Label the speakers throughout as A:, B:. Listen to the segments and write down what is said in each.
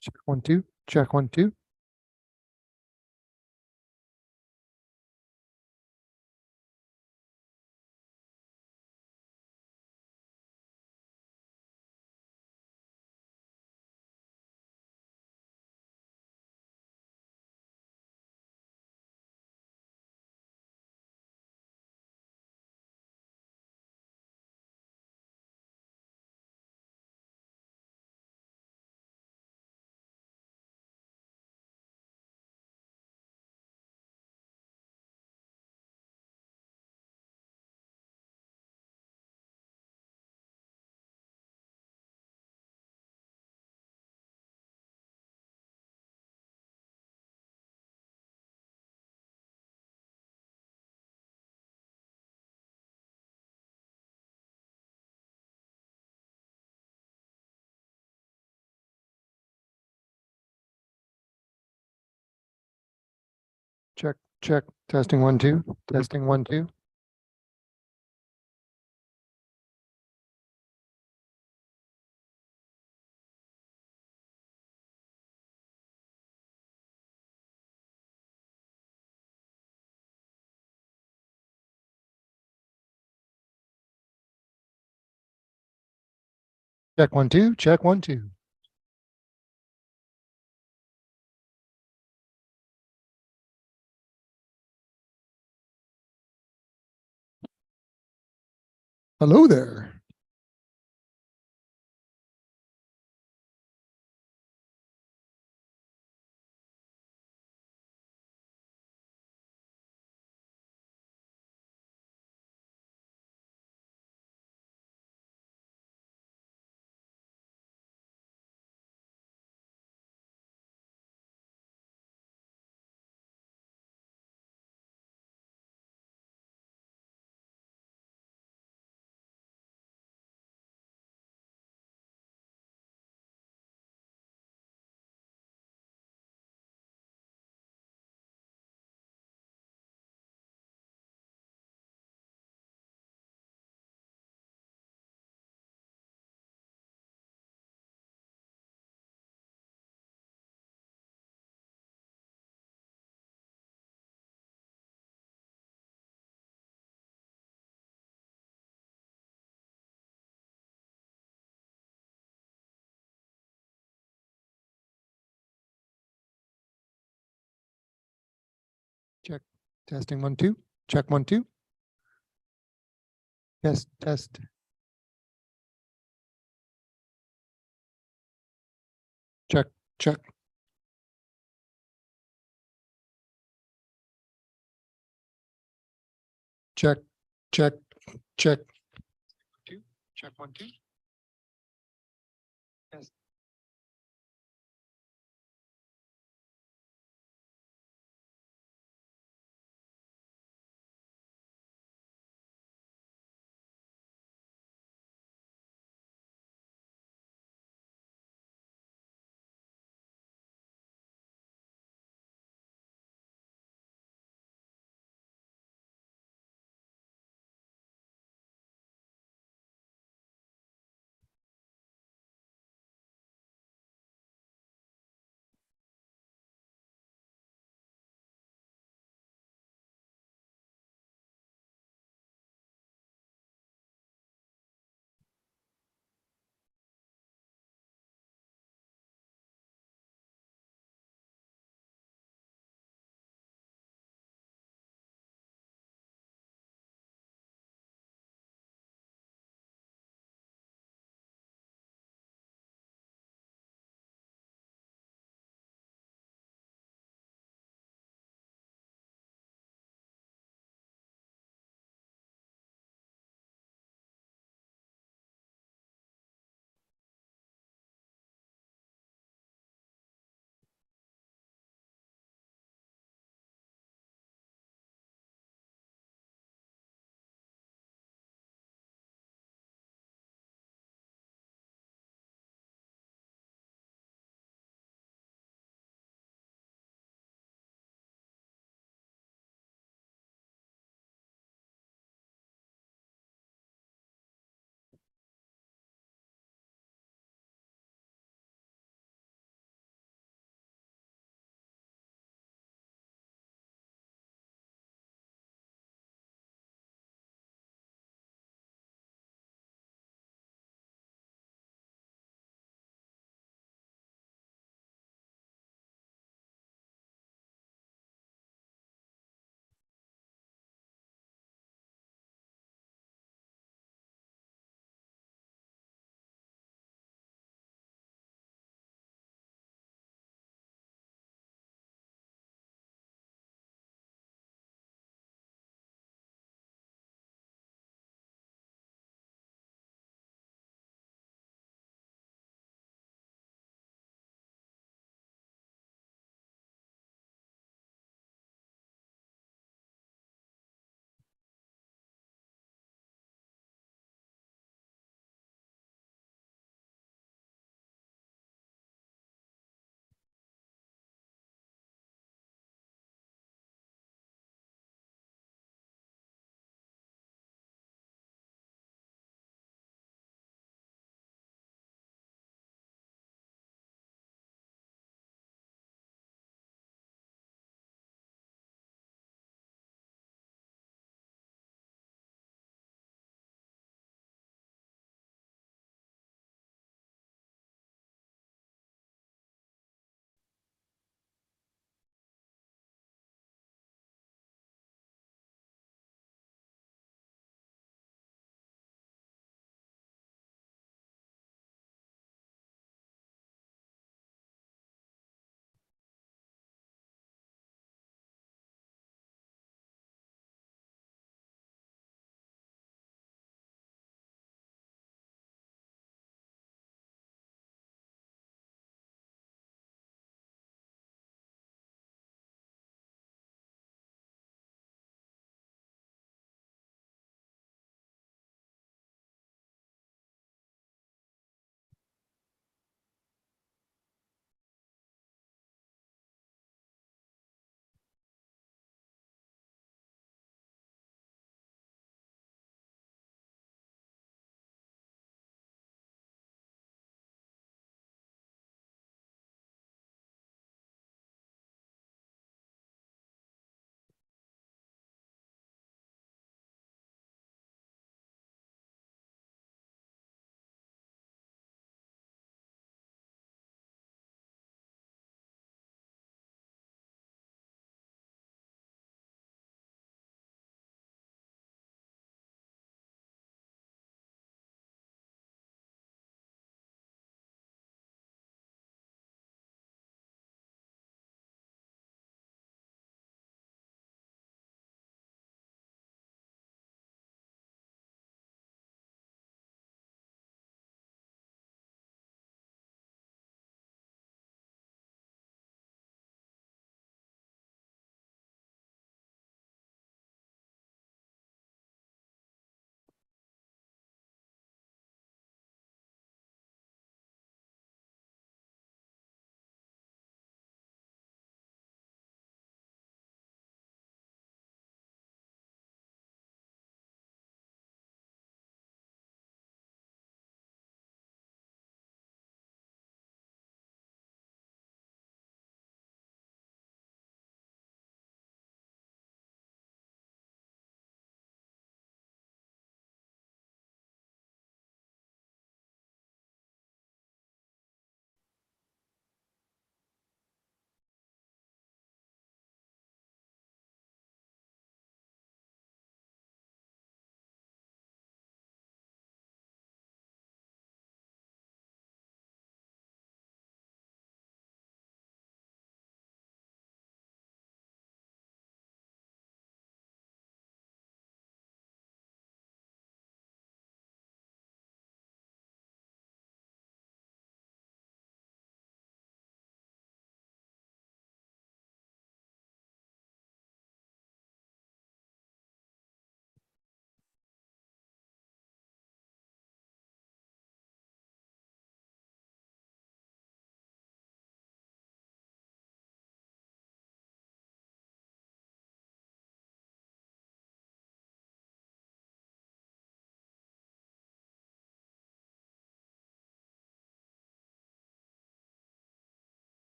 A: Check one, two. Check one, two. Check, check. Testing one, two. Testing one, two. Check one, two. Check one, two. Hello there. Check. Testing one, two. Check one, two. Test, test. Check, check. Check, check, check. Two. Check one, two. Test.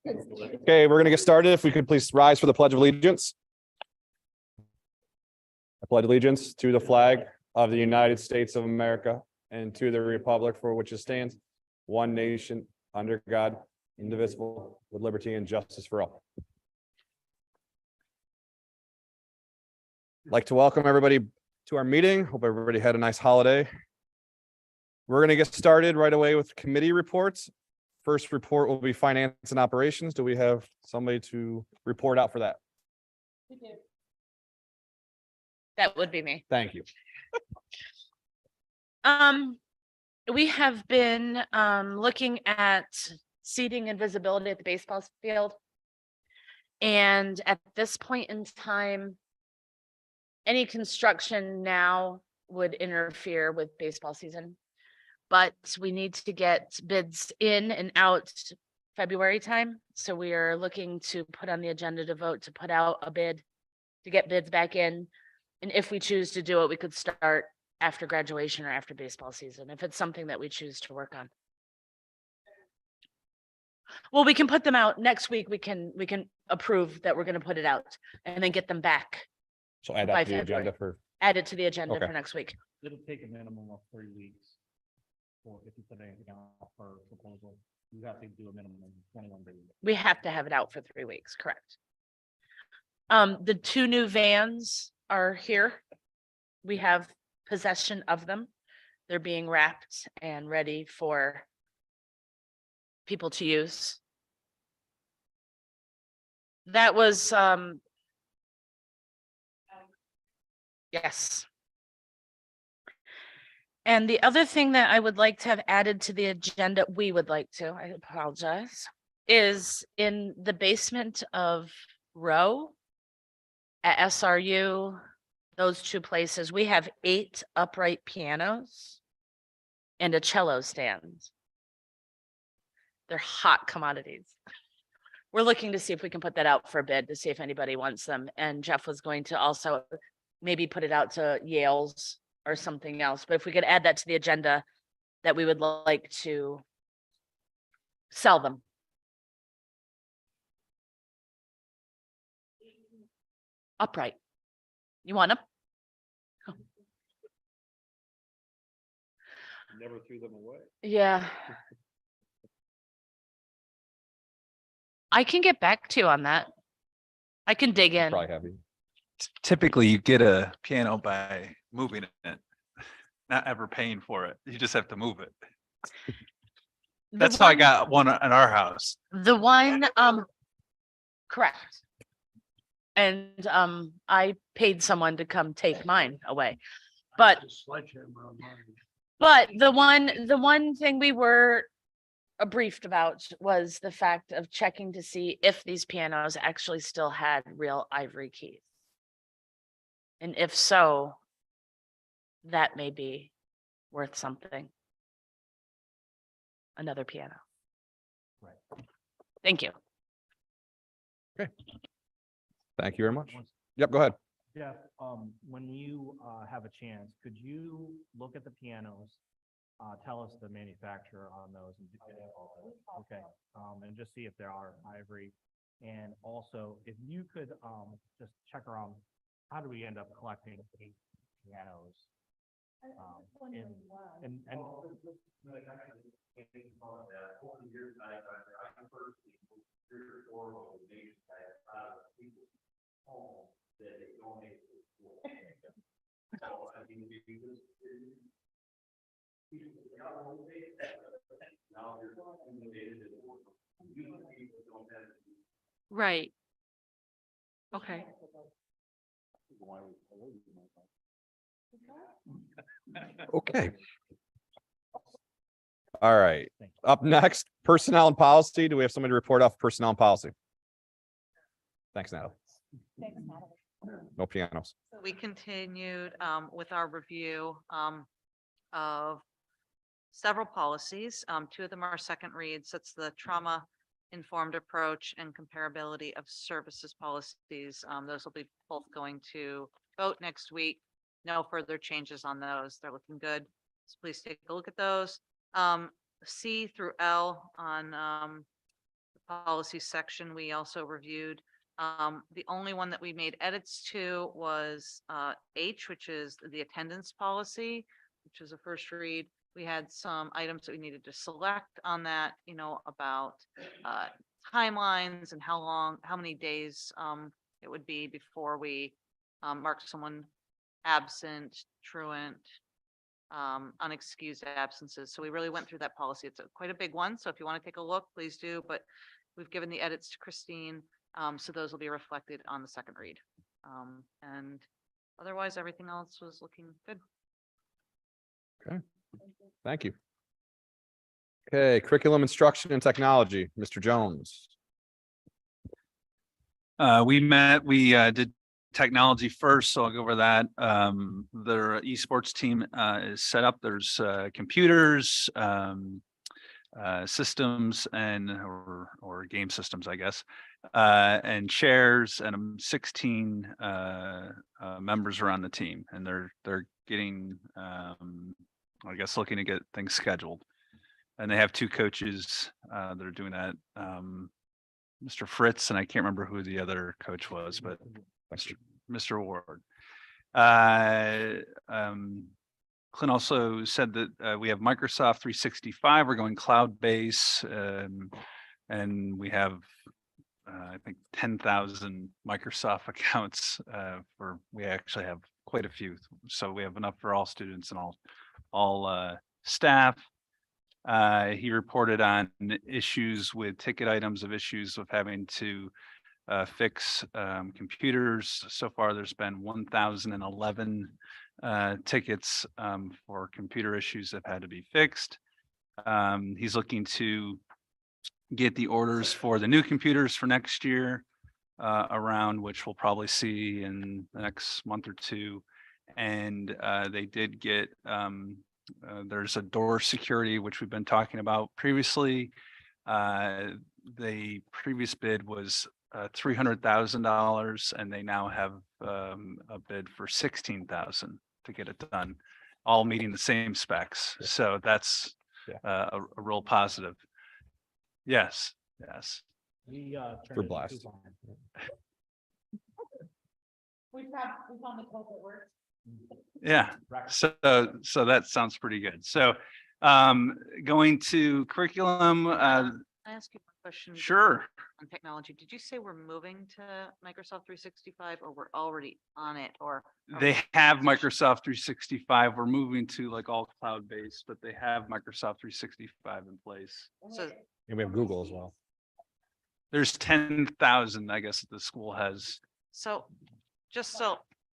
B: Okay, we're going to get started. If we could please rise for the Pledge of Allegiance. I pledge allegiance to the flag of the United States of America and to the republic for which it stands, one nation, under God, indivisible, with liberty and justice for all. I'd like to welcome everybody to our meeting. Hope everybody had a nice holiday. We're going to get started right away with committee reports. First report will be finance and operations. Do we have somebody to report out for that?
C: We do. That would be me.
B: Thank you.
C: We have been looking at seating and visibility at the baseball field. And at this point in time, any construction now would interfere with baseball season. But we need to get bids in and out February time. So we are looking to put on the agenda to vote to put out a bid to get bids back in. And if we choose to do it, we could start after graduation or after baseball season, if it's something that we choose to work on. Well, we can put them out next week. We can approve that we're going to put it out and then get them back.
B: So add
C: By
B: that to the
C: February.
B: agenda for,
C: Add it to the agenda
B: Okay.
C: for next week.
D: It'll take a minimum of 3 weeks. Or if you put anything out for proposal, you have to do a minimum of 21 days.
C: We have to have it out for 3 weeks, correct? The 2 new vans are here. We have possession of them. They're being wrapped and ready for people to use. That was, yes. And the other thing that I would like to have added to the agenda, I apologize, is in the basement of Row at SRU, those 2 places, we have 8 upright pianos and a cello stand. They're hot commodities. We're looking to see if we can put that out for a bid to see if anybody wants them. And Jeff was going to also maybe put it out to Yale's or something else. But if we could add that to the agenda, that we would like to sell them. Upright. You want them?
D: Never threw them away.
C: Yeah. I can get back to you on that. I can dig in.
B: probably have you.
E: Typically you get a piano by moving it, not ever paying for it. You just have to move it.
C: The
E: That's how I
C: one-
E: got one in our house.
C: The one, correct. And I paid someone to come take mine away. But the one thing we were briefed about was the fact of checking to see if these pianos actually still had real ivory keys. And if so, that may be worth something. Another piano.
D: Right.
C: Thank you.
B: Thank you very much. Yep, go ahead.
D: Jeff, when you have a chance, could you look at the pianos? Tell us the manufacturer on those. Okay, and just see if there are ivory. And also, if you could just check around, how do we end up collecting 8 pianos? And
C: Right. Okay.
B: Okay. All right. Up next, personnel and policy. Do we have somebody to report off personnel and policy? Thanks, Natalie. No pianos.
F: We continued with our review of several policies. Two of them are second reads. That's the trauma informed approach and comparability of services policies. Those will be both going to vote next week. No further changes on those. They're looking good. So please take a look at those. C through L on the policy section, we also reviewed. The only one that we made edits to was H, which is the attendance policy, which is a first read. We had some items that we needed to select on that, you know, about timelines and how many days it would be before we mark someone absent, truant, unexcused absences. So we really went through that policy. It's quite a big one. So if you want to take a look, please do. But we've given the edits to Christine. So those will be reflected on the second read. And otherwise, everything else was looking good.
B: Okay. Thank you. Okay, curriculum instruction and technology, Mr. Jones.
E: We did technology first, so I'll go over that. Their esports team is set up. There's computers, systems and or game systems, I guess, and chairs, and 16 members are on the team, and they're getting I guess looking to get things scheduled. And they have two coaches that are doing that. Mr. Fritz, and I can't remember who the other coach was, but Mr. Ward. Clint also said that we have Microsoft 365. We're going cloud-based, and we have I think 10,000 Microsoft accounts. We actually have quite a few, so we have enough for all students and all staff. He reported on issues with ticket items of issues of having to fix computers. So far, there's been 1,011 tickets for computer issues that had to be fixed. He's looking to get the orders for the new computers for next year around, which we'll probably see in the next month or two. And they did get there's a door security, which we've been talking about previously. The previous bid was $300,000, and they now have a bid for $16,000 to get it done, all meeting the same specs. So that's a real positive. Yes, yes.
D: We
B: For
D: turned
B: blast.
D: it coupon.
C: We found the culprit works.
E: Yeah. So that sounds pretty good. So going to curriculum,
F: Can I ask you a question?
E: sure.
F: On technology, did you say we're moving to Microsoft 365 or we're already on it, or? are
E: They
F: we-
E: have Microsoft 365. We're moving to like all cloud-based, but they have Microsoft 365 in place.
F: So
B: And we have Google as well.
E: There's 10,000, I guess, that the school has.
F: So,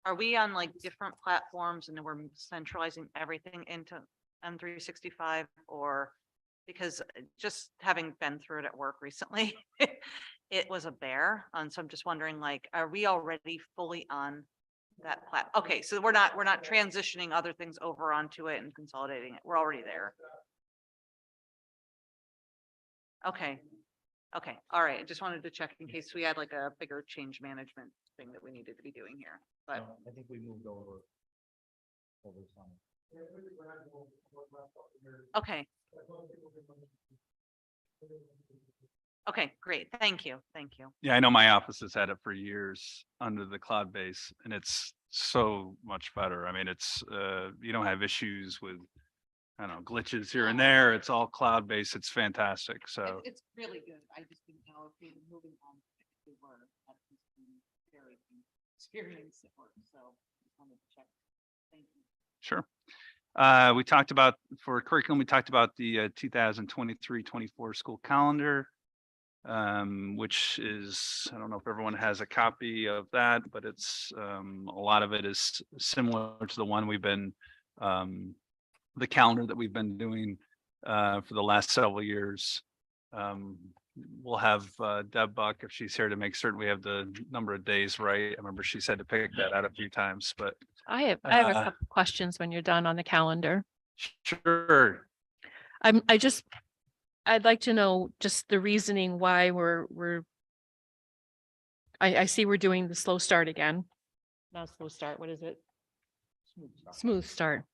F: are we on like different platforms and then we're centralizing everything into M365, or? Because just having been through it at work recently, it was a bear. And so I'm just wondering, like, are we already fully on that Okay, so we're not transitioning other things over onto it and consolidating it. We're already there. Okay. Okay, all right. I just wanted to check in case we had like a bigger change management thing that we needed to be doing here, but
D: No, I think we moved over some.
F: okay. Okay, great. Thank you. Thank you.
E: Yeah, I know my office has had it for years under the cloud base, and it's so much better. I mean, it's you don't have issues with, I don't know, glitches here and there. It's all cloud based. It's fantastic. So
F: It's really good. I just didn't know if we were moving on. If we were, that's just been very experience at work, so just wanted to check. Thank you.
E: sure. We talked about, for curriculum, we talked about the 2023-24 school calendar. which is, I don't know if everyone has a copy of that, but it's, a lot of it is similar to the one we've been, the calendar that we've been doing for the last several years. We'll have Deb Buck, if she's here, to make certain we have the number of days right. I remember she said to pick that out a few times, but
G: I have a
E: Uh,
G: couple questions when you're done on the calendar.
E: sure.
G: I'd like to know just the reasoning why I see we're doing the slow start again. Not slow start, what is it? Smooth start.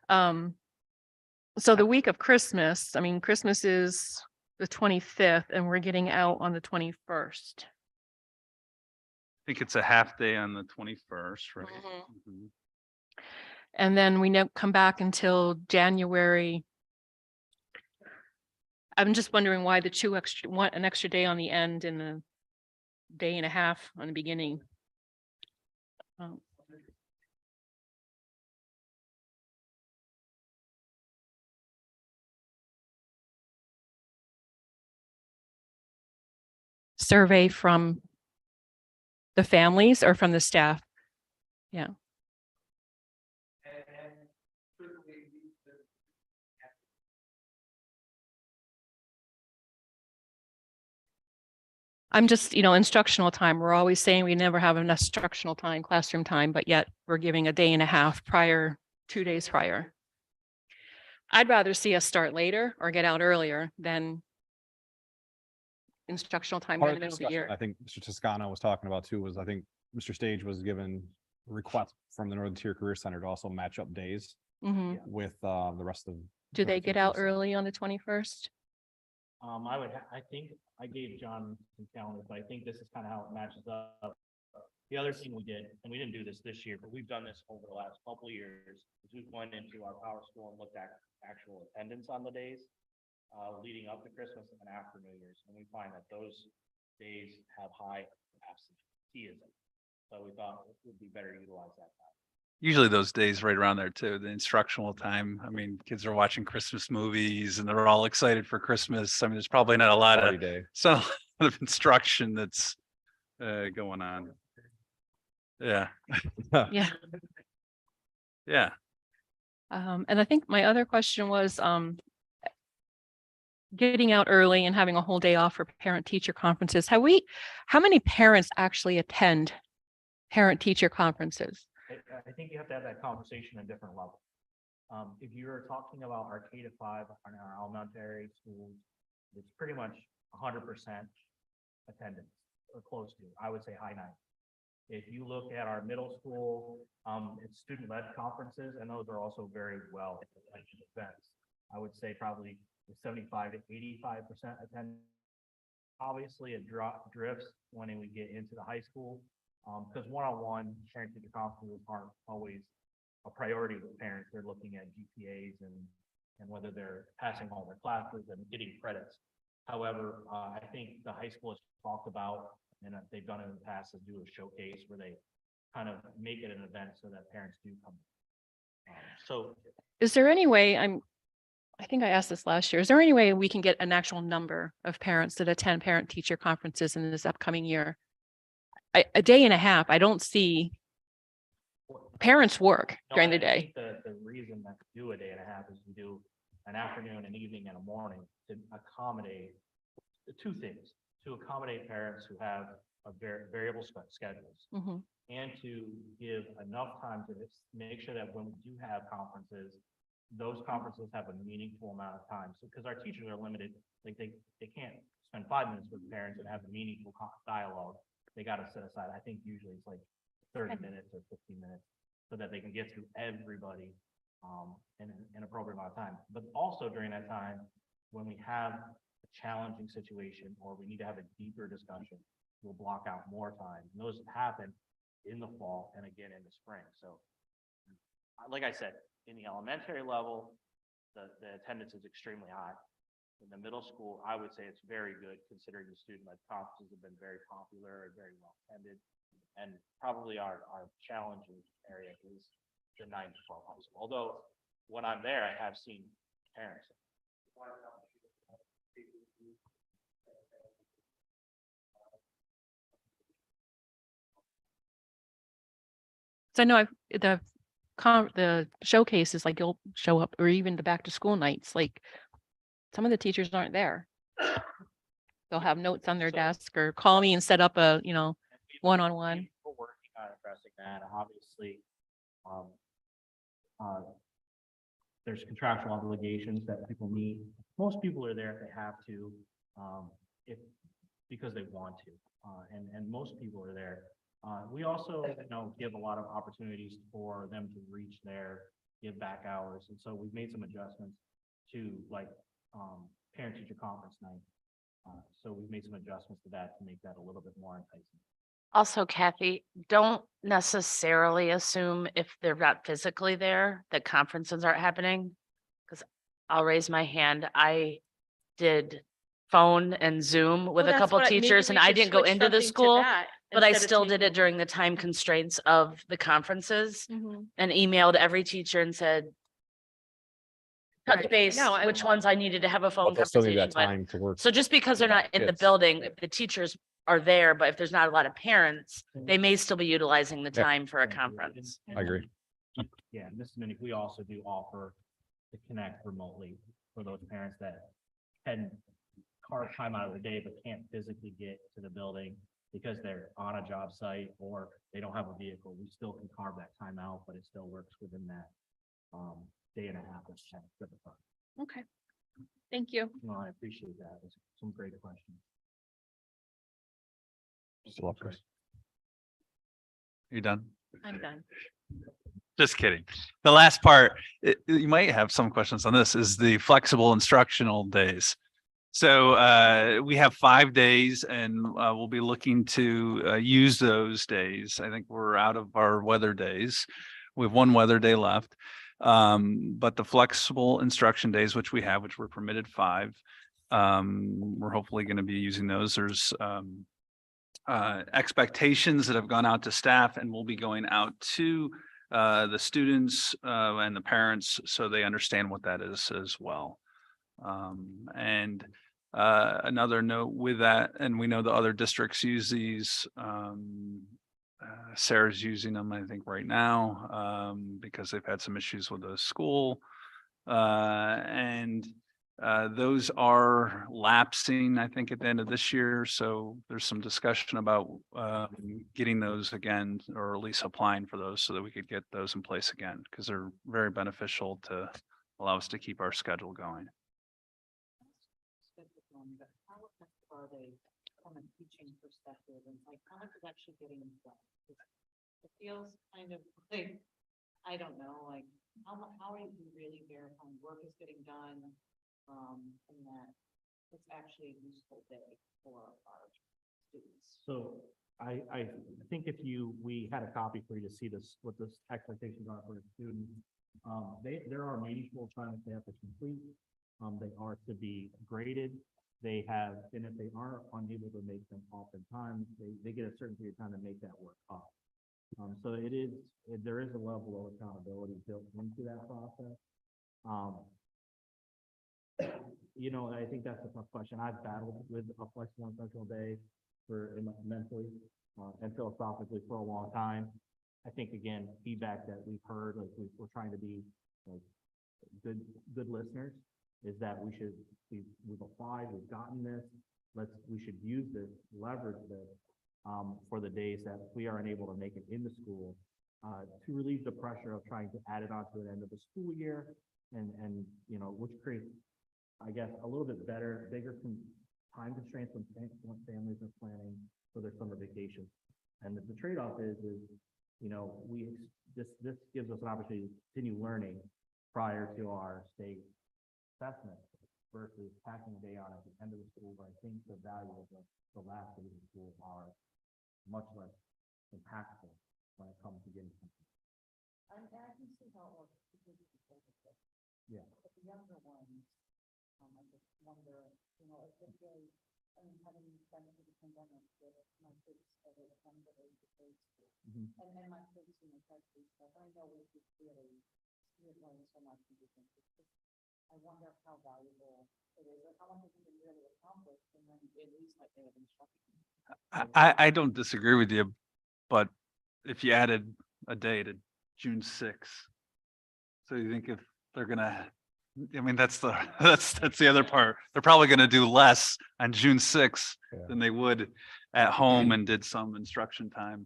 G: So the week of Christmas, I mean, Christmas is the 25th and we're getting out on the 21st.
E: I think it's a half day on the 21st, right?
G: Mhm.
E: Mhm.
G: And then we never come back until January. I'm just wondering why the an extra day on the end and a day and a half on the beginning. Um, Survey from the families or from the staff? Yeah. I'm just, instructional time. We're always saying we never have enough instructional time, classroom time, but yet we're giving a day and a half prior, 2 days prior. I'd rather see us start later or get out earlier than instructional time
B: Part
G: in
B: of
G: the
B: the
G: middle of the
B: discussion
G: year.
B: I think Mr. Toscano was talking about too, was I think Mr. Stage was given a request from the Northern Tier Career Center to also match up days
G: Mhm.
B: with the rest of.
G: Do
B: with
G: they
B: the
G: get
B: teachers.
G: out early on the 21st?
D: I think I gave John some calendars, but I think this is kind of how it matches up. The other thing we did, and we didn't do this year, but we've done this over the last couple of years, is we went into our power school and looked at actual attendance on the days leading up to Christmas and after New Year's, and we find that those days have high absenteeism. So we thought it would be better to utilize that time.
E: Usually those days right around there too, the instructional time. I mean, kids are watching Christmas movies and they're all excited for Christmas. I mean, there's probably not a lot
B: Party
E: of,
B: day.
E: some of instruction that's going on. Yeah,
G: Yeah.
E: yeah.
G: And I think my other question was, getting out early and having a whole day off for parent teacher conferences. How many parents actually attend parent teacher conferences?
D: I think you have to have that conversation at different levels. If you're talking about our K to 5 on our elementary schools, it's pretty much 100% attendance or close to, I would say high 90. If you look at our middle school, it's student-led conferences, and those are also very well attended events. I would say probably 75 to 85% attendance. Obviously, it drifts when we get into the high school, because one-on-one parent-teacher conferences aren't always a priority with parents. They're looking at GPAs and whether they're passing all their classes and getting credits. However, I think the high school has talked about, and they've done it in the past, is do a showcase where they kind of make it an event so that parents do come. So
G: Is there any way, I think I asked this last year, is there any way we can get an actual number of parents that attend parent teacher conferences in this upcoming year? A day and a half, I don't see parents work
D: no,
G: during the
D: I
G: day.
D: think the reason that we do a day and a half is we do an afternoon, an evening, and a morning to accommodate the two things, to accommodate parents who have a variable schedules,
G: Mhm.
D: and to give enough time to make sure that when we do have conferences, those conferences have a meaningful amount of time. So, because our teachers are limited, like they can't spend 5 minutes with parents and have a meaningful dialogue. They got to set aside, I think usually it's like 30 minutes or 15 minutes so that they can get through everybody in an appropriate amount of time. But also during that time, when we have a challenging situation or we need to have a deeper discussion, we'll block out more time. And those happen in the fall and again in the spring. So like I said, in the elementary level, the attendance is extremely high. In the middle school, I would say it's very good considering the student-led conferences have been very popular and very well attended. And probably our challenging area is the 9 to 12 high school. Although when I'm there, I have seen parents.
G: So I know the showcases, like you'll show up, or even the back to school nights, like some of the teachers aren't there. They'll have notes on their
D: So-
G: desk or call me and set up a, one-on-one.
D: We're working on addressing that. Obviously, um, uh, there's contractual obligations that people need. Most people are there if they have to, if, because they want to. And most people are there. We also, give a lot of opportunities for them to reach their give back hours. And so we've made some adjustments to like, parent teacher conference night. So we've made some adjustments to that to make that a little bit more enticing.
C: Also, Kathy, don't necessarily assume if they're not physically there, that conferences aren't happening. Because I'll raise my hand. I did phone and Zoom with a couple teachers and I didn't go into the school, but I still did it during the time constraints of the conferences and emailed every teacher and said, touch
G: Right.
C: base,
G: No, I-
C: which ones I needed to have a phone
B: But they'll still need
C: conversation
B: that
C: with.
B: time to work.
C: So just because they're not in the
B: Yes.
C: building, if the teachers are there, but if there's not a lot of parents, they may still be utilizing the
B: Yeah.
C: time for a
D: Yeah.
C: conference.
B: I agree.
D: Yeah, and Mrs. Minnick, we also do offer to connect remotely for those parents that can carve time out of their day, but can't physically get to the building because they're on a job site or they don't have a vehicle. We still can carve that time out, but it still works within that day and a half. That's good.
G: Okay. Thank you.
D: No, I appreciate that. It's some great questions.
B: Still up, Chris?
E: You done?
G: I'm done.
E: Just kidding. The last part, you might have some questions on this, is the flexible instructional days. So we have 5 days and we'll be looking to use those days. I think we're out of our weather days. We have 1 weather day left. But the flexible instruction days, which we're permitted 5, we're hopefully going to be using those. There's expectations that have gone out to staff and will be going out to the students and the parents so they understand what that is as well. And another note with that, and we know the other districts use these. Sarah's using them, I think, right now because they've had some issues with the school. And those are lapsing, I think, at the end of this year. So there's some discussion about getting those again, or at least applying for those so that we could get those in place again, because they're very beneficial to allow us to keep our schedule going.
H: How effective are they from a teaching perspective, and like how much is actually getting done? It feels kind of like, I don't know, like how are you really verifying work is getting done? And that it's actually a useful day for our students.
D: So I think we had a copy for you to see this, what the expectations are for a student. There are meaningful assignments they have to complete. They are to be graded. They have, and if they are unable to make them oftentimes, they get a certain period of time to make that work up. So there is a level of accountability built into that process. I think that's a tough question. I've battled with a flexible instructional day mentally and philosophically for a long time. I think, again, feedback that we've heard, like we're trying to be like good listeners, is that we've applied, we've gotten this, we should use this, leverage this for the days that we are unable to make it in the school to relieve the pressure of trying to add it on to the end of the school year and which creates, I guess, a little bit bigger time constraints when families are planning for their summer vacation. And the trade-off is this gives us an opportunity to continue learning prior to our state assessment versus packing a day on at the end of the school, where I think the value of the last days of school are much less impactful when it comes to getting something.
H: I can see how it works. Because it's a benefit.
D: Yeah.
H: But the younger ones, I just wonder, if it's really, having been through the pandemic with my kids at a younger age of grade school. And then my kids in the country stuff, I know we could really, we're learning so much from different things. I wonder how valuable it is, or how much we can really accomplish, and then at least like they have instruction.
E: I don't disagree with you, but if you added a day to June 6th. So you think if they're gonna, I mean, that's the, that's the other part. They're probably gonna do less on June 6th
B: Yeah.
E: than they would at home and did some instruction time,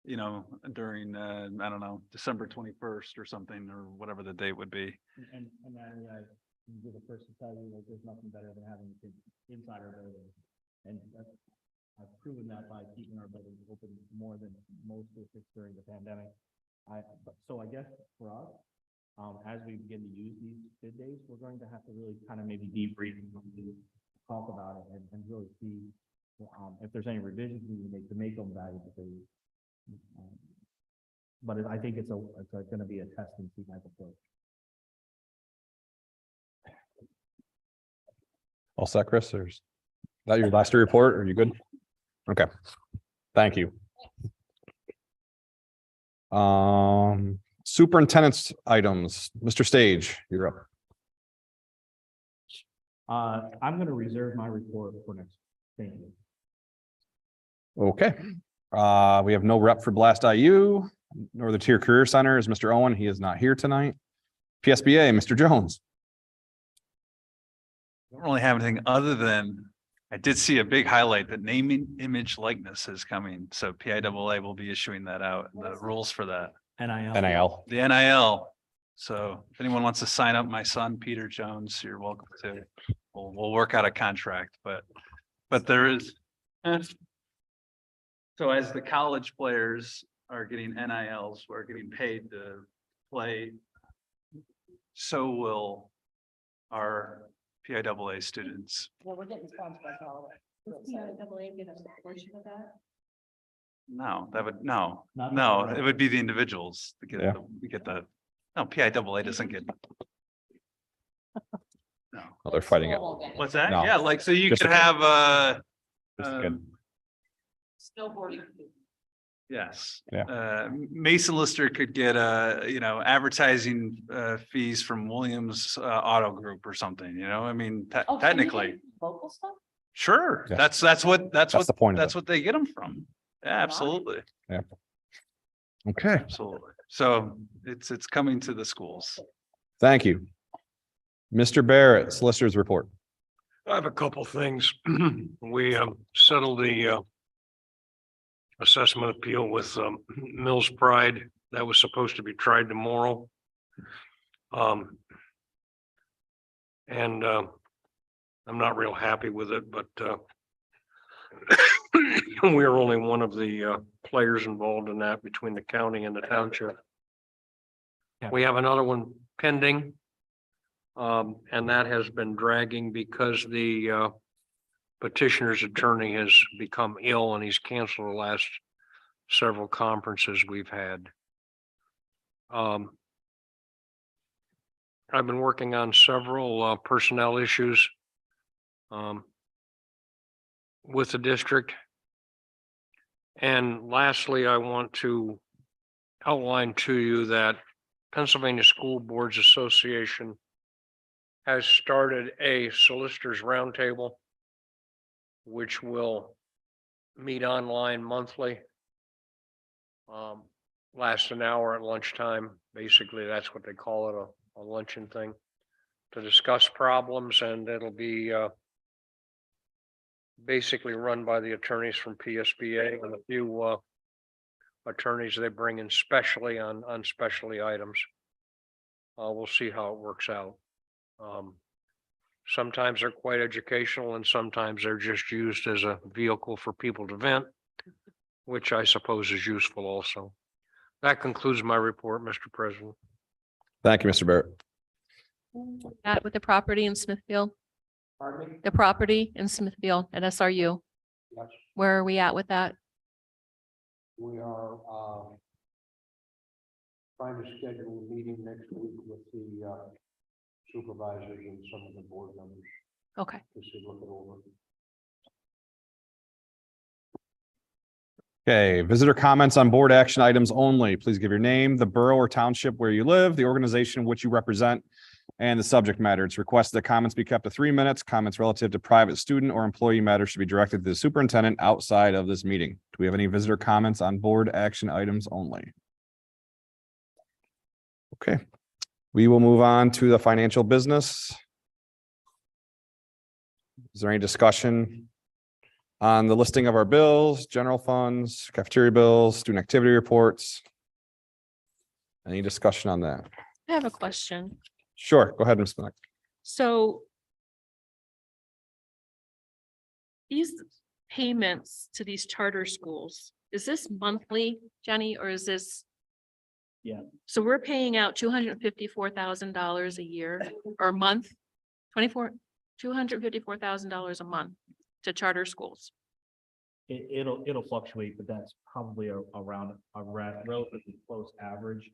E: during, I don't know, December 21st or something, or whatever the date would be.
D: And I can be the first to tell you that there's nothing better than having kids inside our building. And I've proven that by keeping our buildings open more than most districts during the pandemic. So I guess for us, as we begin to use these bid days, we're going to have to really kind of maybe debrief, talk about it and really see if there's any revisions we need to make them valuable. But I think it's going to be a test and see type approach.
B: All set, Chris? Or is that your last report? Are you good? Okay, thank you. Superintendent's items, Mr. Stage, you're up.
D: I'm going to reserve my report for next. Thank you.
B: Okay, we have no rep for Blast IU, nor the Tier Career Center is Mr. Owen. He is not here tonight. PSBA, Mr. Jones.
E: I don't really have anything other than I did see a big highlight that naming, image, likeness is coming. So PIAA will be issuing that out, the rules for that.
B: NIL.
E: The NIL. So if anyone wants to sign up my son, Peter Jones, you're welcome to. We'll work out a contract, but there is. So as the college players are getting NILs, we're getting paid to play. So will our PIAA students.
H: Well, we're getting sponsored by Colorado. Does PIAA get a portion of that?
E: No, it
D: Not-
E: would be the individuals that
B: Yeah.
E: get the, no, PIAA doesn't get. No,
B: Oh, they're fighting it.
E: what's that?
B: No.
E: Yeah, like, so you
B: Just
E: could
B: a kid.
E: have,
B: Just a kid.
H: Snowboarding.
E: yes.
B: Yeah.
E: Mason Lister could get advertising fees from Williams Auto Group or something, I mean, technically,
H: Local stuff?
E: sure,
B: Yeah.
E: that's what
B: That's the point of
E: that's
B: it.
E: what they get them from. Yeah, absolutely,
B: Okay,
E: absolutely. So it's coming to the schools.
B: thank you. Mr. Barrett, Solicitor's Report.
I: I have a couple things. We settled the assessment appeal with Mills Pride. That was supposed to be tried tomorrow. And I'm not real happy with it, but we're only one of the players involved in that between the county and the township. We have another one pending. And that has been dragging because the petitioner's attorney has become ill and he's canceled the last several conferences we've had. I've been working on several personnel issues with the district. And lastly, I want to outline to you that Pennsylvania School Boards Association has started a solicitors roundtable, which will meet online monthly. Last an hour at lunchtime. Basically, that's what they call it, a luncheon thing, to discuss problems, and it'll be basically run by the attorneys from PSBA and a few attorneys they bring in specially on specialty items. We'll see how it works out. Sometimes they're quite educational and sometimes they're just used as a vehicle for people to vent, which I suppose is useful also. That concludes my report, Mr. President.
B: Thank you, Mr. Barrett.
G: At with the property in Smithfield, the property in Smithfield at SRU.
I: Yes.
G: Where are we at with that?
I: We are trying to schedule a meeting next week with the supervisors and some of the board members
G: Okay.
I: to see, look it over.
B: Okay, visitor comments on board action items only. Please give your name, the borough or township where you live, the organization which you represent, and the subject matter. It's requested that comments be kept to 3 minutes. Comments relative to private student or employee matters should be directed to the superintendent outside of this meeting. Do we have any visitor comments on board action items only? Okay, we will move on to the financial business. Is there any discussion on the listing of our bills, general funds, cafeteria bills, student activity reports? Any discussion on that?
G: I have a question.
B: Sure, go ahead, Ms. Smith.
G: So these payments to these charter schools, is this monthly, Jenny, or is this?
D: Yeah.
G: So we're paying out $254,000 a year or a month, $254,000 a month to charter schools.
D: It'll fluctuate, but that's probably around a relatively close average.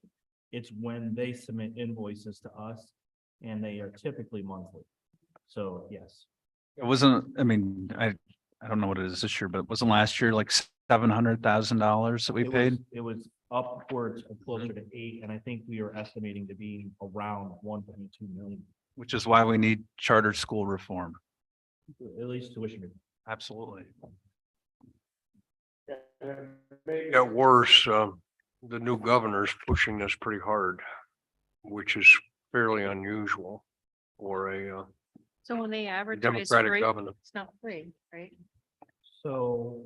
D: It's when they submit invoices to us and they are typically monthly. So yes,
E: It wasn't, I mean, I don't know what it is this year, but wasn't last year like $700,000 that we paid?
D: it was upwards of closer to 8, and I think we are estimating to be around 1.2 million,
E: Which is why we need charter school reform.
D: at least tuition.
E: Absolutely.
I: At worse, the new governor's pushing this pretty hard, which is fairly unusual for a
G: So when they advertise
I: Democratic
G: free,
I: governor.
G: it's not free, right?
D: So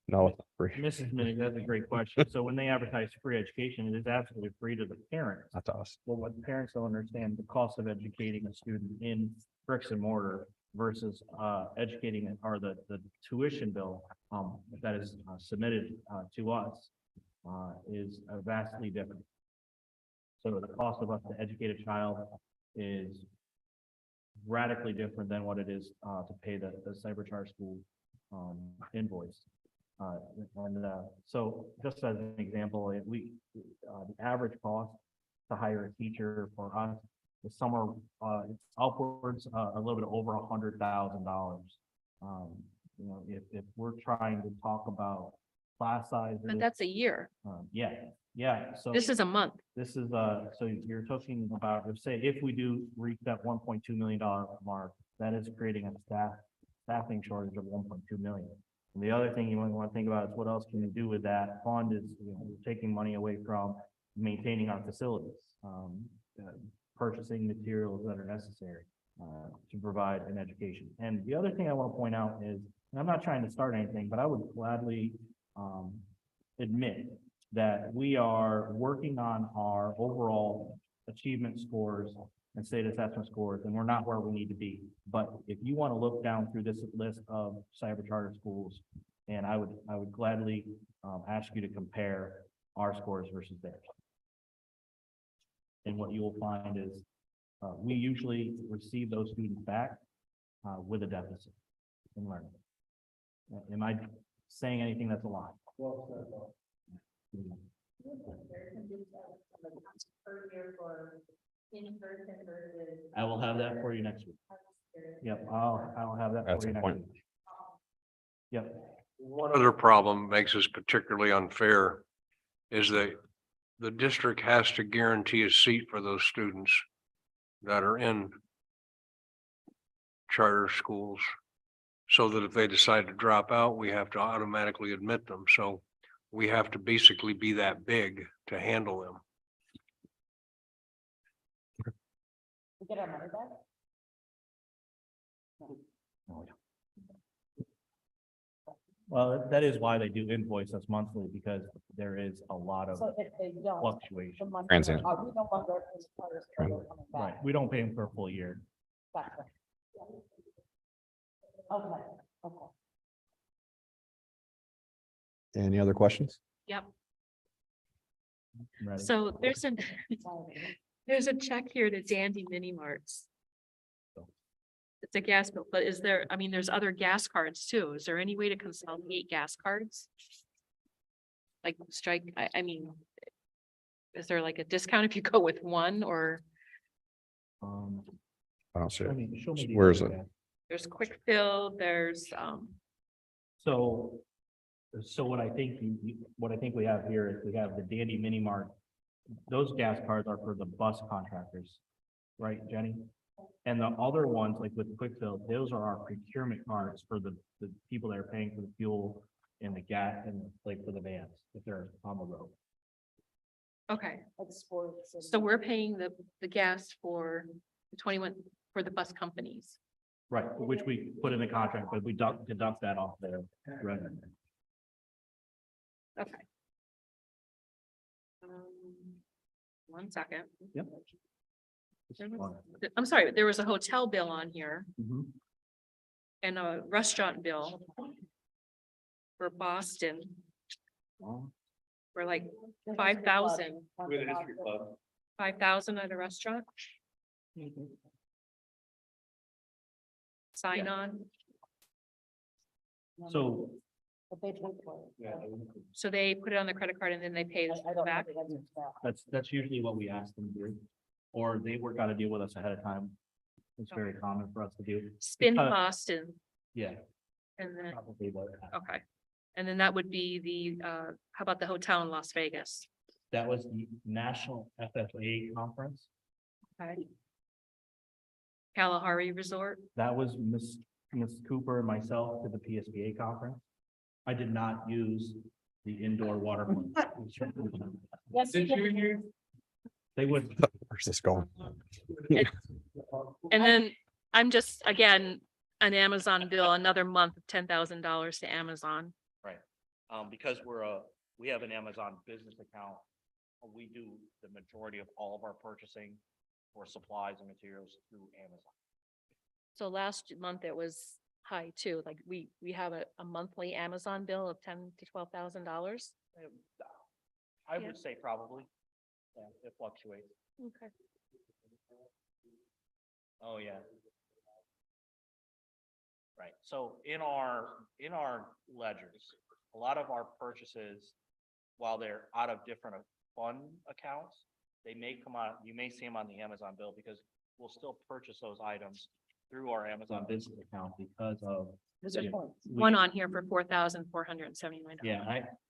B: No, it's not free.
D: Mrs. Minnick, that's a great question. So when they advertise free education, it is absolutely free to the parents.
B: Not to us.
D: Well, what parents don't understand, the cost of educating a student in bricks and mortar versus educating or the tuition bill that is submitted to us is vastly different. So the cost of us to educate a child is radically different than what it is to pay the cybercharge school invoice. So just as an example, the average cost to hire a teacher for us is somewhere upwards a little bit over $100,000. You know, if we're trying to talk about class sizes,
G: But that's a year.
D: yeah. So
G: This is a month.
D: this is, so you're talking about, if we do reach that $1.2 million mark, that is creating a staffing shortage of 1.2 million. And the other thing you might want to think about is what else can you do with that fund is, we're taking money away from maintaining our facilities, purchasing materials that are necessary to provide an education. And the other thing I want to point out is, and I'm not trying to start anything, but I would gladly admit that we are working on our overall achievement scores and state assessment scores, and we're not where we need to be. But if you want to look down through this list of cyber charter schools, and I would gladly ask you to compare our scores versus theirs. And what you will find is we usually receive those students back with a deficit in learning. Am I saying anything that's a lie? I will have that for you next week. Yep, I'll have that
B: That's
D: for
B: a
D: you next
B: point.
D: week. Yep.
I: One other problem makes this particularly unfair is that the district has to guarantee a seat for those students that are in charter schools. So that if they decide to drop out, we have to automatically admit them. So we have to basically be that big to handle them.
H: We get our money back?
D: Well, that is why they do invoice us monthly, because there is a lot of
H: So if they don't.
D: fluctuation.
H: the money-
B: Transient.
H: We no longer pay the charter school, they're coming
D: Right,
H: back.
D: we don't pay them for a full year.
H: Gotcha. Okay, okay.
B: Any other questions?
G: Yep.
D: Ready?
G: So there's a check here to Dandy Mini Marts. It's a gas bill, but is there, I mean, there's other gas cards too. Is there any way to consolidate gas cards? Like strike, I mean, is there like a discount if you go with one, or
B: I don't see
D: Show
B: it.
D: me the
B: Where is
D: other
B: it?
D: guy.
G: there's quick fill, there's
D: So what I think what I think we have here is we have the Dandy Mini Mart. Those gas cards are for the bus contractors, right, Jenny? And the other ones, like with quick fill, those are our procurement cards for the people that are paying for the fuel and the gas and like for the vans, if they're on the road.
G: Okay,
H: like sports. and-
G: so we're paying the gas for the 21, for the bus companies.
D: Right, which we put in the contract, but we deduct that off their revenue.
G: Okay. 1 second.
D: Yep.
G: I'm sorry, there was a hotel bill on here
D: Mhm.
G: and a restaurant bill for Boston
D: Well,
G: for like
H: The
G: 5,000.
H: history club.
G: 5,000 at a restaurant. Sign on,
D: So,
H: But they paid for it.
G: so they put it on the credit card and then they pay us
H: I don't know
G: back.
H: the answer to that.
D: that's usually what we ask them to do. Or they work out a deal with us ahead of time. It's very common for us to do.
G: Spin
D: Because-
G: Boston
D: Yeah.
G: and then,
D: Probably what happened.
G: okay. And then that would be the, how about the hotel in Las Vegas?
D: That was the National FFA conference.
G: Okay. Kalahari Resort,
D: That was Miss Cooper and myself to the PSBA conference. I did not use the indoor water. park.
H: Yes,
D: They would,
B: Where's this going?
G: and then I'm just, again, an Amazon bill, another month of $10,000 to Amazon.
D: because we have an Amazon business account. We do the majority of all of our purchasing for supplies and materials through Amazon.
G: So last month it was high too, like we have a monthly Amazon bill of $10,000 to $12,000.
D: I
G: Yeah.
D: would say probably. Yeah, it fluctuates.
G: Okay.
D: Oh, yeah. Right, so in our ledgers, a lot of our purchases, while they're out of different fund accounts, they may come out, you may see them on the Amazon bill because we'll still purchase those items through our Amazon business account because of.
H: Those are
D: Yeah.
H: points.
G: One on here for $4,479.
D: Yeah,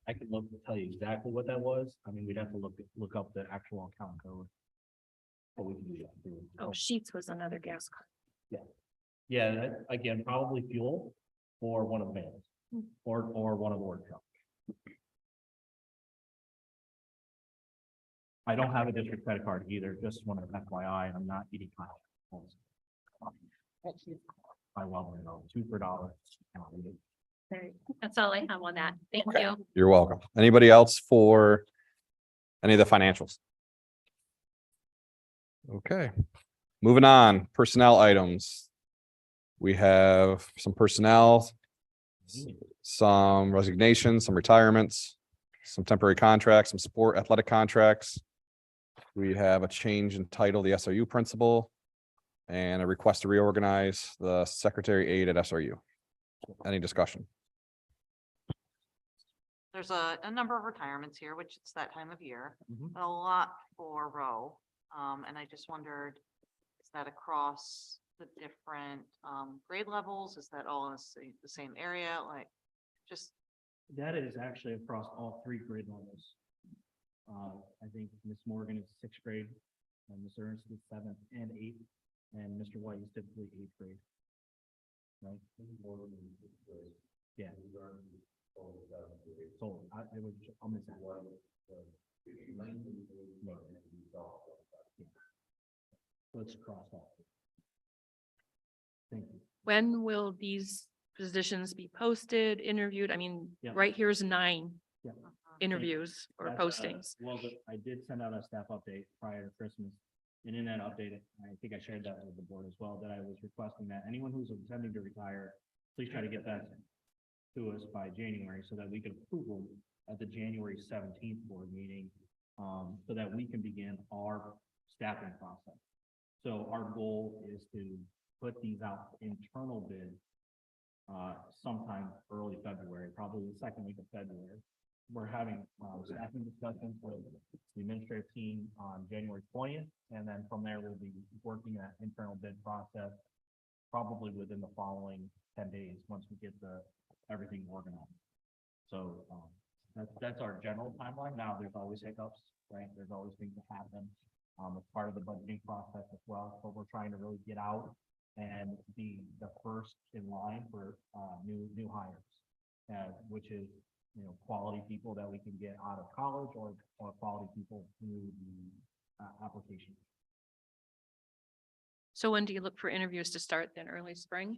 D: I can tell you exactly what that was. I mean, we'd have to look up the actual account code. But we can do that. through-
G: Oh, Sheets was another gas card.
D: Yeah, that, again, probably fuel or one of the vans or one of the workshops. I don't have a district credit card either, just one of FYI, I'm not eating contact. I well know, $2 per dollar.
G: That's all I have on that. Thank you.
B: You're welcome. Anybody else for any of the financials? Okay, moving on, personnel items. We have some personnel, some resignations, some retirements, some temporary contracts, some sport athletic contracts. We have a change in title, the SRU principal, and a request to reorganize the secretary aide at SRU. Any discussion?
F: There's a number of retirements here, which it's that time of year,
D: Mhm.
F: a lot for row. And I just wondered, is that across the different grade levels? Is that all in the same area? Like, just,
D: That is actually across all 3 grade levels. I think Miss Morgan is 6th grade, and Miss Ernst is 7th and 8th, and Mr. White is typically 8th grade. Right? Yeah. So I'll miss that. So it's across all. Thank you.
G: When will these positions be posted, interviewed? I mean,
D: Yeah.
G: right here's 9
D: Yeah.
G: interviews or
D: That's,
G: postings.
D: Well, I did send out a staff update prior to Christmas. And in that update, I think I shared that with the board as well, that I was requesting that anyone who's intending to retire, please try to get that to us by January so that we can approve them at the January 17th board meeting. So that we can begin our staffing process. So our goal is to put these out internal bids sometime early February, probably the 2nd week of February. We're having staffing discussions with the administrative team on January 20th, and then from there, we'll be working that internal bid process probably within the following 10 days, once we get everything organized. So that's our general timeline. Now, there's always hiccups, right? There's always things that happen. As part of the budgeting process as well, but we're trying to really get out and be the first in line for new hires, which is quality people that we can get out of college or quality people through the application.
G: So when do you look for interviews to start then? Early spring?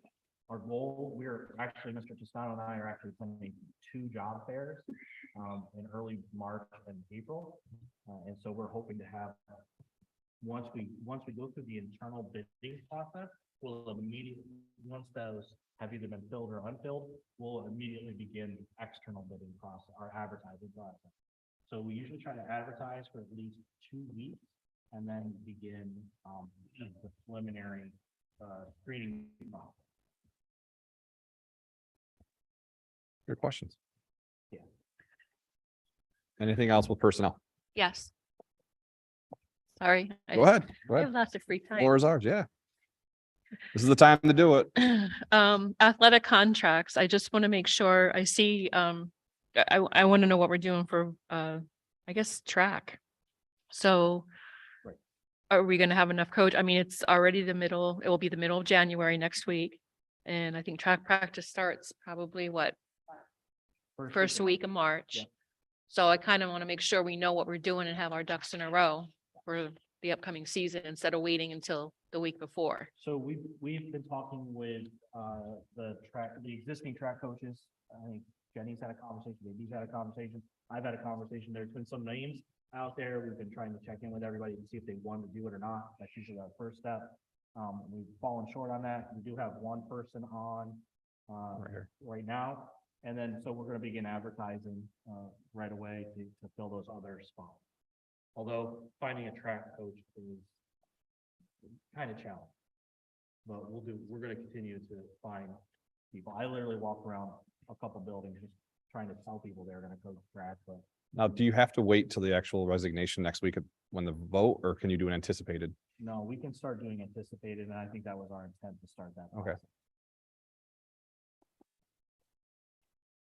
D: Our goal, we're actually, Mr. Tostano and I are actually attending 2 job fairs in early March and April. And so we're hoping to have, once we go through the internal bidding process, we'll immediately, once those have either been filled or unfilled, we'll immediately begin external bidding process, our advertising process. So we usually try to advertise for at least 2 weeks and then begin the preliminary screening process.
B: Good questions.
D: Yeah.
B: Anything else with personnel?
G: Yes. Sorry.
B: Go ahead. Go
G: I
B: ahead.
G: have lots of free time.
B: Floor is ours. Yeah. This is the time to do it.
G: Athletic contracts, I just want to make sure I see, I want to know what we're doing for, I guess, track. So
D: Right.
G: are we going to have enough coach? I mean, it's already it will be the middle of January next week. And I think track practice starts probably what, first week of March.
D: Yeah.
G: So I kind of want to make sure we know what we're doing and have our ducks in a row for the upcoming season instead of waiting until the week before.
D: So we've been talking with the existing track coaches. I think Jenny's had a conversation, Baby's had a conversation, I've had a conversation. There's been some names out there. We've been trying to check in with everybody to see if they want to do it or not. That's usually our first step. We've fallen short on that. We do have one person on
B: Right here.
D: right now. And then, so we're gonna begin advertising right away to fill those other spots. Although finding a track coach is kind of challenging. But we're gonna continue to find people. I literally walk around a couple buildings just trying to tell people they're gonna coach track, but
B: Now, do you have to wait till the actual resignation next week when the vote, or can you do an anticipated?
D: no, we can start doing anticipated, and I think that was our intent to start that.
B: Okay.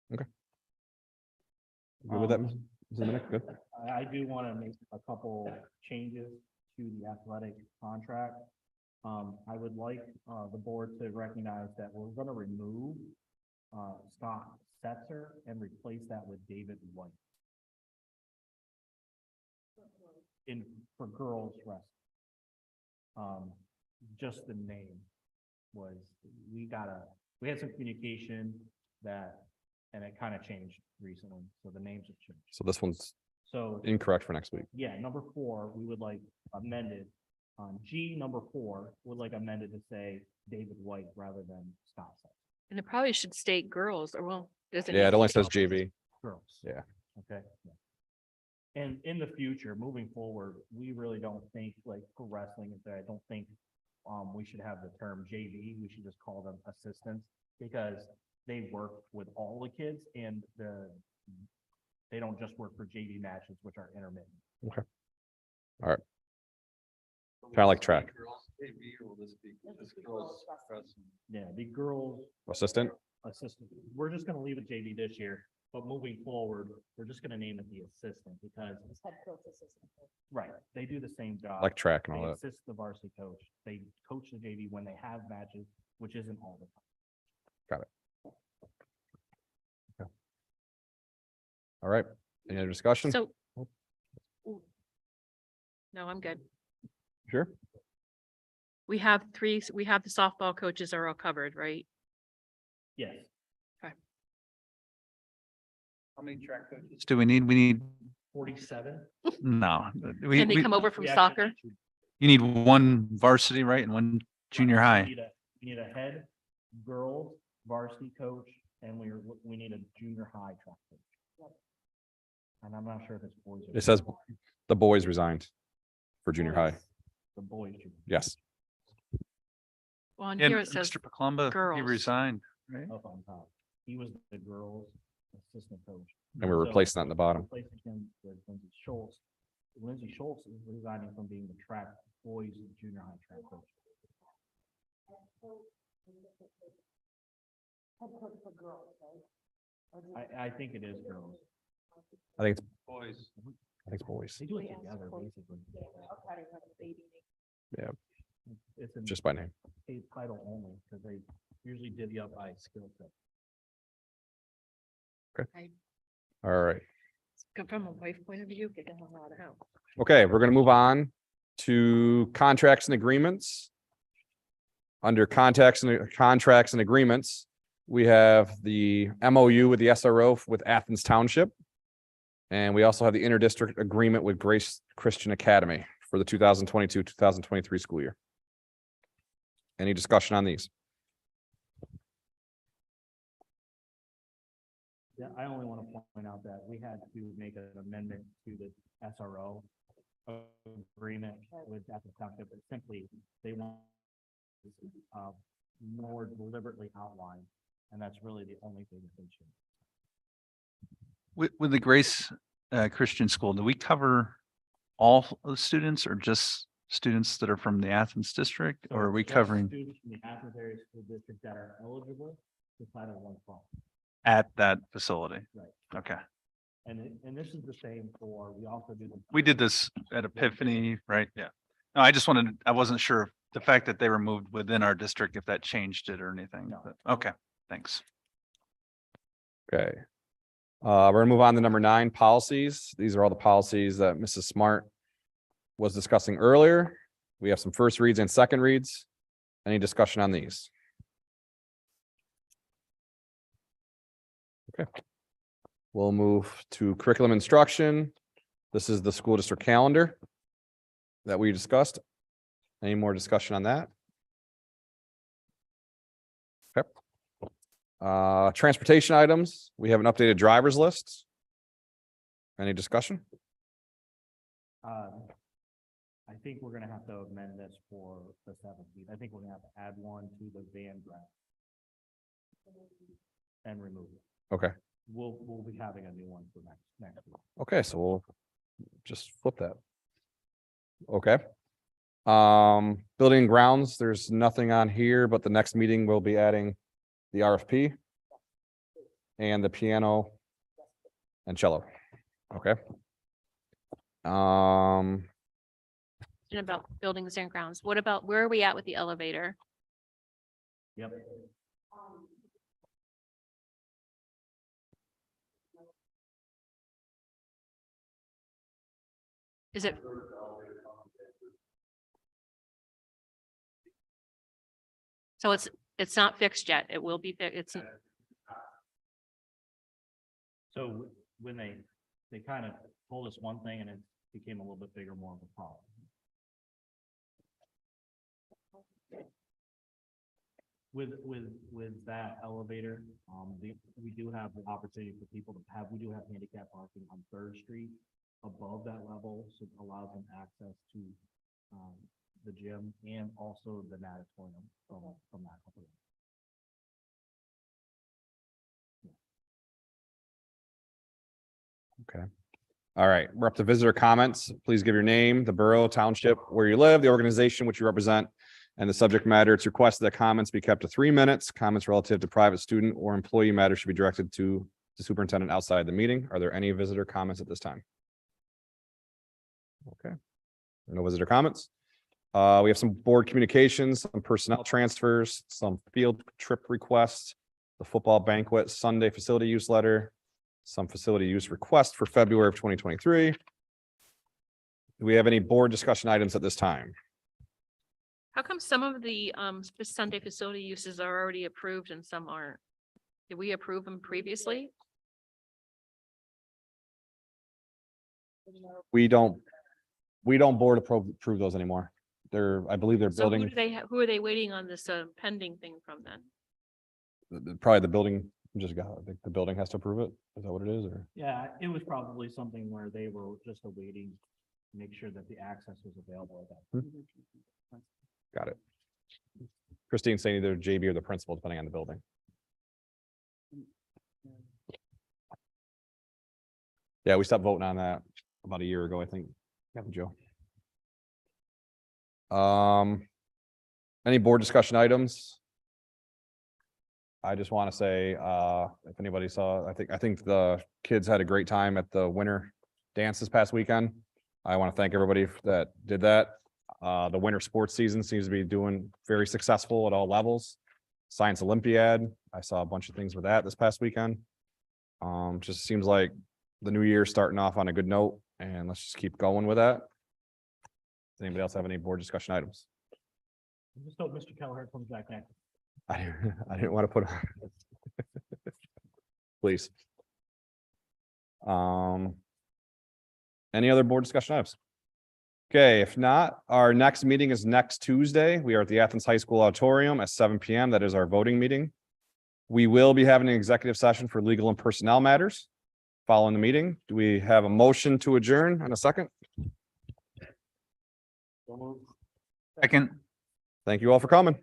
D: process.
B: Good with that, Mrs. Minnick? Good.
D: I do want to make a couple changes to the athletic contract. I would like, the board to recognize that we're gonna remove, Scott Setzer and replace that with David White. For girls wrestling. Just the name was, we had some communication and it kind of changed recently, so the names have changed.
B: So this one's
D: So,
B: incorrect for next week.
D: yeah, number 4, we would like amended. G, number 4, would like amended to say David White rather than Scott Setzer.
G: And it probably should state girls or well, does it?
B: Yeah,
G: need
B: it
G: to
B: only
G: say-
B: says JV.
D: Girls.
B: Yeah.
D: Okay. Yeah. And in the future, moving forward, we really don't think like for wrestling, I don't think we should have the term JV. We should just call them assistants because they work with all the kids and they don't just work for JV matches, which are intermittent.
B: Kind of like track.
D: Yeah, the girls
B: Assistant.
D: assistant. We're just gonna leave it JV this year, but moving forward, we're just gonna name it the assistant because. Right, they do the same job.
B: Like track and all
D: They
B: that.
D: assist the varsity coach. They coach the JV when they have matches, which isn't all the time.
B: All right. Any other discussion?
G: So. No, I'm good.
B: Sure.
G: We have the softball coaches are all covered, right?
D: Yes,
E: How many track coaches do we need? We need,
D: 47.
E: no.
G: Can they come over from
D: We actually
G: soccer?
D: need to-
E: You need one varsity, right? And one junior
D: we
E: high.
D: need a head girls varsity coach, and we need a junior high track coach. And I'm not sure if it's boys. or
B: It says
D: girls.
B: the boys resigned for junior high.
D: The boys. junior.
B: Yes.
G: Well, on
E: And
G: here it says,
E: Mr. Paklumba, he
G: girls.
E: resigned, right?
D: Up on top. He was the girls assistant coach.
B: And we're
D: So,
B: replacing that in the bottom.
D: Replacing him with Lindsay Schultz. Lindsay Schultz is resigning from being the track boys and junior high track coach. I think it is girls.
B: I think it's
E: Boys.
B: boys.
D: They do it together, basically.
B: Yeah.
D: It's a
B: Just by name.
D: title only, because they usually divvy up by skill set.
B: All right.
G: From a wife point of view, get the hell out of the house.
B: Okay, we're gonna move on to contracts and agreements. Under contracts and agreements, we have the MOU with the SRO with Athens Township. And we also have the interdistrict agreement with Grace Christian Academy for the 2022-2023 school year. Any discussion on these?
D: Yeah, I only want to point out that we had to make an amendment to the SRO agreement with Athens Township, but simply they want more deliberately outlined, and that's really the only thing that they should.
E: With the Grace Christian School, do we cover all of the students or just students that are from the Athens district, or are we
D: Just
E: covering
D: students from the Athens area school district that are eligible to Title I fall?
E: at that facility?
D: Right.
E: Okay.
D: And this is the same for, we also do.
E: We did this at Epiphany, right? Yeah. No, I just wanted, I wasn't sure if the fact that they were moved within our district, if that changed it or anything.
D: No.
E: But okay, thanks.
B: Okay. We're gonna move on to number 9, policies. These are all the policies that Mrs. Smart was discussing earlier. We have some first reads and second reads. Any discussion on these? Okay. We'll move to curriculum instruction. This is the school district calendar that we discussed. Any more discussion on that? Okay. Transportation items, we have an updated driver's list. Any discussion?
D: I think we're gonna have to amend this for the 17th. I think we're gonna have to add one to the van grant. And remove it.
B: Okay,
D: We'll be having a new one for next week.
B: okay, so we'll just flip that. Okay. Building and grounds, there's nothing on here, but the next meeting will be adding the RFP and the piano and cello. Okay.
G: About buildings and grounds. What about, where are we at with the elevator?
D: Yep.
G: Is it? So it's not fixed yet. It will be, it's,
D: So when they kind of told us one thing and it became a little bit bigger, more of a problem. With that elevator, we do have the opportunity for people to have, we do have handicap parking on 3rd Street above that level, so it allows them access to the gym and also the natatorium from that company.
B: Okay. All right, we're up to visitor comments. Please give your name, the borough, township, where you live, the organization which you represent, and the subject matter. It's requested that comments be kept to 3 minutes. Comments relative to private student or employee matters should be directed to the superintendent outside the meeting. Are there any visitor comments at this time? Okay. No visitor comments. We have some board communications, some personnel transfers, some field trip requests, the football banquet, Sunday facility use letter, some facility use request for February of 2023. Do we have any board discussion items at this time?
G: how come some of the Sunday facility uses are already approved and some aren't? Did we approve them previously?
B: We don't board approve those anymore. I believe they're
G: So who
B: building,
G: do they, who are they waiting on this pending thing from then?
B: probably the building just got, I think the building has to approve it. Is that what it is, or?
D: Yeah, it was probably something where they were just awaiting, to make sure that the access was available at that.
B: Got it. Christine saying either JB or the principal, depending on the building. Yeah, we stopped voting on that about a year ago, I think. Yeah, Joe. Any board discussion items? I just want to say, if anybody saw, I think the kids had a great time at the winter dance this past weekend. I want to thank everybody that did that. The winter sports season seems to be doing very successful at all levels. Science Olympiad, I saw a bunch of things with that this past weekend. Just seems like the new year starting off on a good note, and let's just keep going with that. Does anybody else have any board discussion items?
D: Just hope Mr. Kelleher comes back next.
B: I didn't want to put. Please. Any other board discussion items? Okay, if not, our next meeting is next Tuesday. We are at the Athens High School Auditorium at 7 PM. That is our voting meeting. We will be having an executive session for legal and personnel matters following the meeting. Do we have a motion to adjourn in a second?
E: Second.
B: Thank you all for coming.